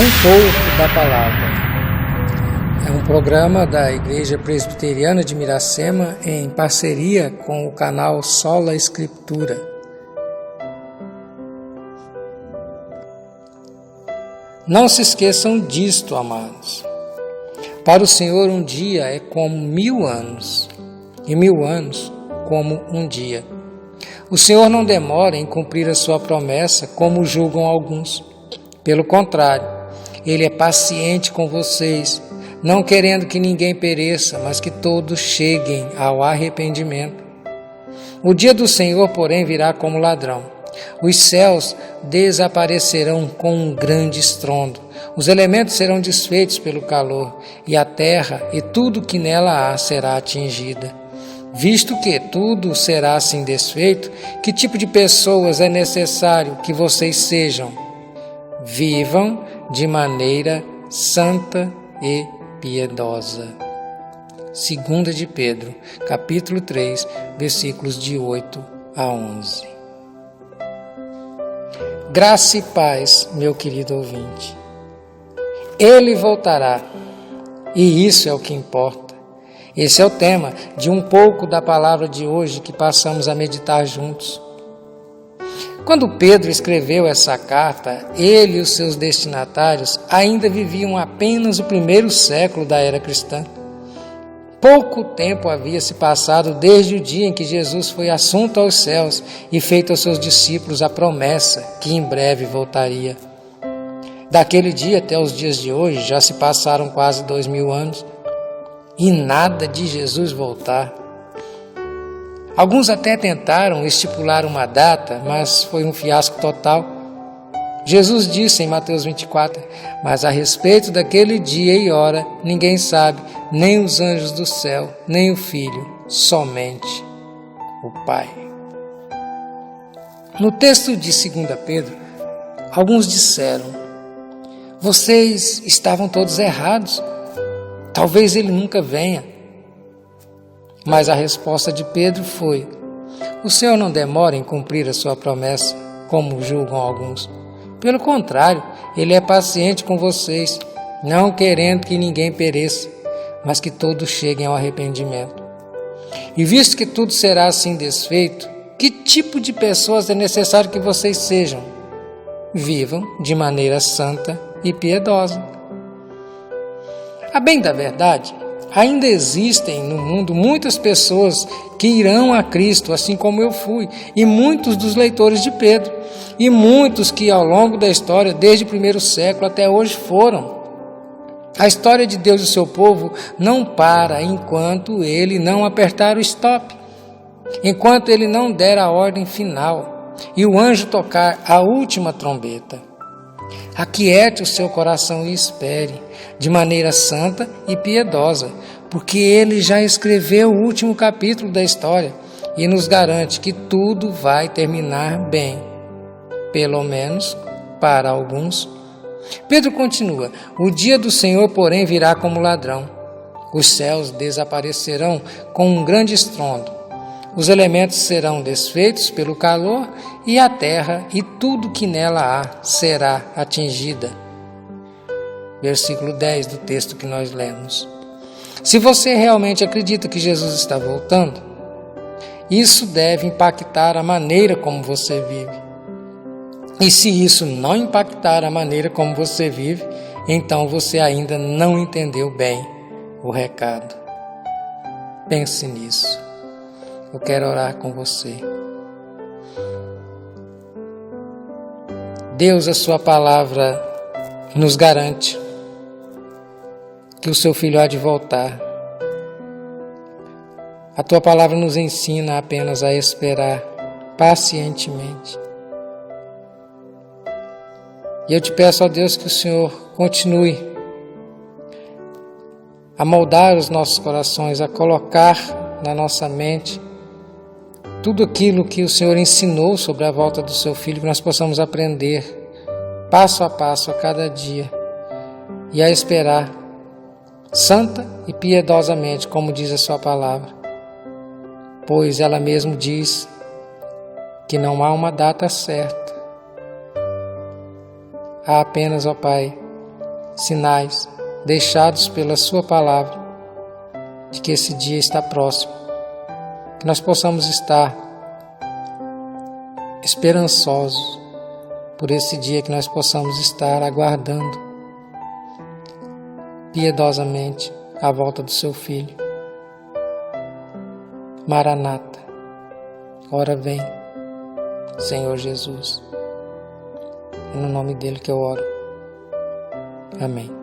Um pouco da palavra. É um programa da Igreja Presbiteriana de Miracema em parceria com o canal Sola Escritura. Não se esqueçam disto, amados. Para o Senhor um dia é como 1000 anos, e 1000 anos como um dia. O Senhor não demora em cumprir a sua promessa, como julgam alguns. Pelo contrário, Ele é paciente com vocês, não querendo que ninguém pereça, mas que todos cheguem ao arrependimento. O dia do Senhor, porém, virá como ladrão. Os céus desaparecerão com um grande estrondo. Os elementos serão desfeitos pelo calor, e a terra e tudo que nela há será atingida. Visto que tudo será assim desfeito, que tipo de pessoas é necessário que vocês sejam? Vivam de maneira santa e piedosa. 2 de Pedro, capítulo 3, versículos de 8 a 11. Graça e paz, meu querido ouvinte. Ele voltará, e isso é o que importa. Esse é o tema de um pouco da palavra de hoje que passamos a meditar juntos. Quando Pedro escreveu essa carta, ele e os seus destinatários ainda viviam apenas o primeiro século da era cristã. Pouco tempo havia se passado desde o dia em que Jesus foi assunto aos céus e feito aos seus discípulos a promessa que em breve voltaria. Daquele dia até os dias de hoje já se passaram quase 2000 anos e nada de Jesus voltar. Alguns até tentaram estipular uma data, mas foi um fiasco total. Jesus disse em Mateus 24, mas a respeito daquele dia e hora, ninguém sabe, nem os anjos do céu, nem o Filho, somente o Pai. No texto de 2 Pedro, alguns disseram, vocês estavam todos errados, talvez ele nunca venha. Mas a resposta de Pedro foi, o Senhor não demora em cumprir a sua promessa, como julgam alguns. Pelo contrário, Ele é paciente com vocês, não querendo que ninguém pereça, mas que todos cheguem ao arrependimento. E visto que tudo será assim desfeito, que tipo de pessoas é necessário que vocês sejam? Vivam de maneira santa e piedosa. A bem da verdade, ainda existem no mundo muitas pessoas que irão a Cristo, assim como eu fui, e muitos dos leitores de Pedro, e muitos que ao longo da história, desde o primeiro século até hoje foram. A história de Deus e seu povo não para enquanto Ele não apertar o stop, enquanto Ele não der a ordem final e o anjo tocar a última trombeta. Aquiete o seu coração e espere, de maneira santa e piedosa, porque Ele já escreveu o último capítulo da história e nos garante que tudo vai terminar bem, pelo menos para alguns. Pedro continua, o dia do Senhor, porém, virá como ladrão. Os céus desaparecerão com um grande estrondo. Os elementos serão desfeitos pelo calor e a terra e tudo que nela há será atingida. Versículo 10 do texto que nós lemos. Se você realmente acredita que Jesus está voltando, isso deve impactar a maneira como você vive. E se isso não impactar a maneira como você vive, então você ainda não entendeu bem o recado. Pense nisso. Eu quero orar com você. Deus, a sua palavra nos garante que o seu Filho há de voltar. A tua palavra nos ensina apenas a esperar pacientemente. E eu te peço, ó Deus, que o Senhor continue a moldar os nossos corações, a colocar na nossa mente tudo aquilo que o Senhor ensinou sobre a volta do seu Filho, que nós possamos aprender passo a passo a cada dia e a esperar santa e piedosamente, como diz a sua palavra, pois ela mesmo diz que não há uma data certa. Há apenas, ó Pai, sinais deixados pela Sua palavra de que esse dia está próximo, que nós possamos estar esperançosos por esse dia, que nós possamos estar aguardando piedosamente a volta do Seu Filho. Maranata, ora vem, Senhor Jesus. É no nome dele que eu oro. Amém.